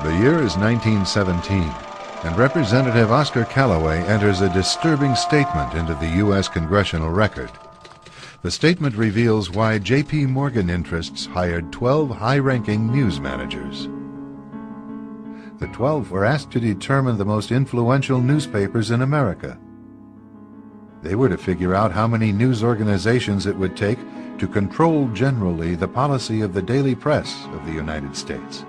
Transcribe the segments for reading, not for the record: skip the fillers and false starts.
The year is 1917, and Representative Oscar Callaway enters a disturbing statement into the U.S. Congressional Record. The statement reveals why J.P. Morgan interests hired 12 high-ranking news managers. The 12 were asked to determine the most influential newspapers in America. They were to figure out how many news organizations it would take to control generally the policy of the daily press of the United States.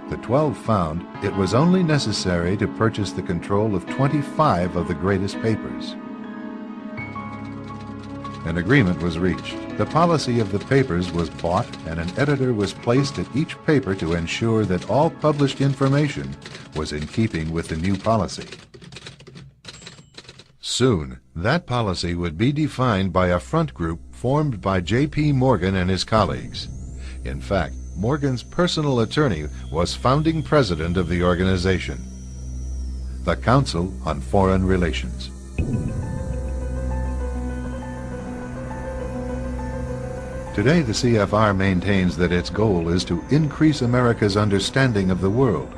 The 12 found it was only necessary to purchase the control of 25 of the greatest papers. An agreement was reached. The policy of the papers was bought, and an editor was placed at each paper to ensure that all published information was in keeping with the new policy. Soon, that policy would be defined by a front group formed by J.P. Morgan and his colleagues. In fact, Morgan's personal attorney was founding president of the organization, the Council on Foreign Relations. Today, the CFR maintains that its goal is to increase America's understanding of the world.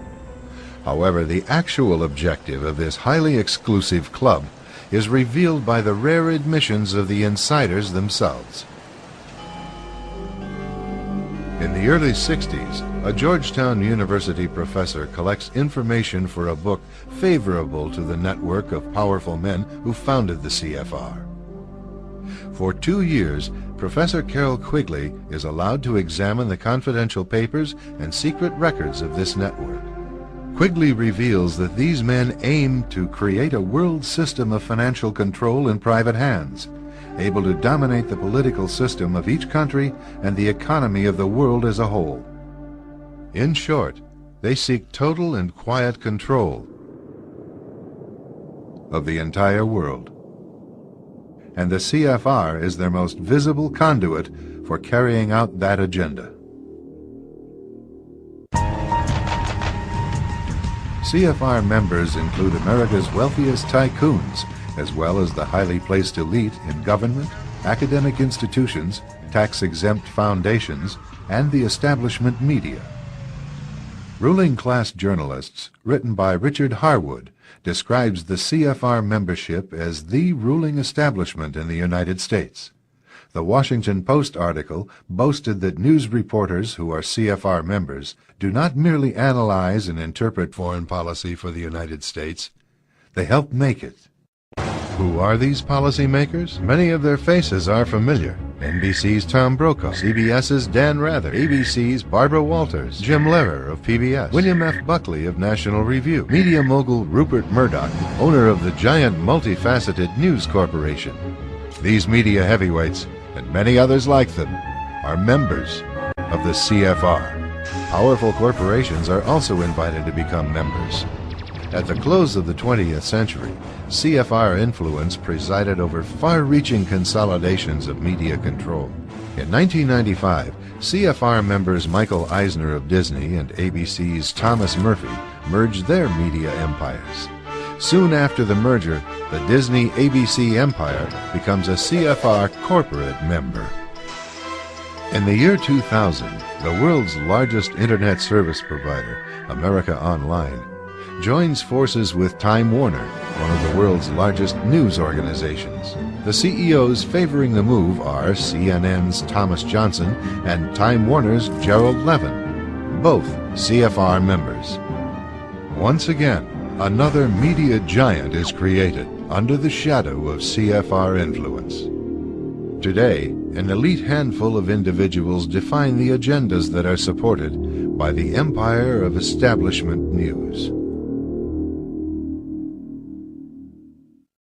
However, the actual objective of this highly exclusive club is revealed by the rare admissions of the insiders themselves. In the early 60s, a Georgetown University professor collects information for a book favorable to the network of powerful men who founded the CFR. For 2 years, Professor Carroll Quigley is allowed to examine the confidential papers and secret records of this network. Quigley reveals that these men aim to create a world system of financial control in private hands, able to dominate the political system of each country and the economy of the world as a whole. In short, they seek total and quiet control of the entire world. And the CFR is their most visible conduit for carrying out that agenda. CFR members include America's wealthiest tycoons, as well as the highly placed elite in government, academic institutions, tax-exempt foundations, and the establishment media. Ruling Class Journalists, written by Richard Harwood, describes the CFR membership as the ruling establishment in the United States. The Washington Post article boasted that news reporters who are CFR members do not merely analyze and interpret foreign policy for the United States, they help make it. Who are these policymakers? Many of their faces are familiar. NBC's Tom Brokaw, CBS's Dan Rather, ABC's Barbara Walters, Jim Lehrer of PBS, William F. Buckley of National Review, media mogul Rupert Murdoch, owner of the giant multifaceted News Corporation. These media heavyweights, and many others like them, are members of the CFR. Powerful corporations are also invited to become members. At the close of the 20th century, CFR influence presided over far-reaching consolidations of media control. In 1995, CFR members Michael Eisner of Disney and ABC's Thomas Murphy merged their media empires. Soon after the merger, the Disney-ABC empire becomes a CFR corporate member. In the year 2000, the world's largest internet service provider, America Online, joins forces with Time Warner, one of the world's largest news organizations. The CEOs favoring the move are CNN's Thomas Johnson and Time Warner's Gerald Levin, both CFR members. Once again, another media giant is created under the shadow of CFR influence. Today, an elite handful of individuals define the agendas that are supported by the empire of establishment news.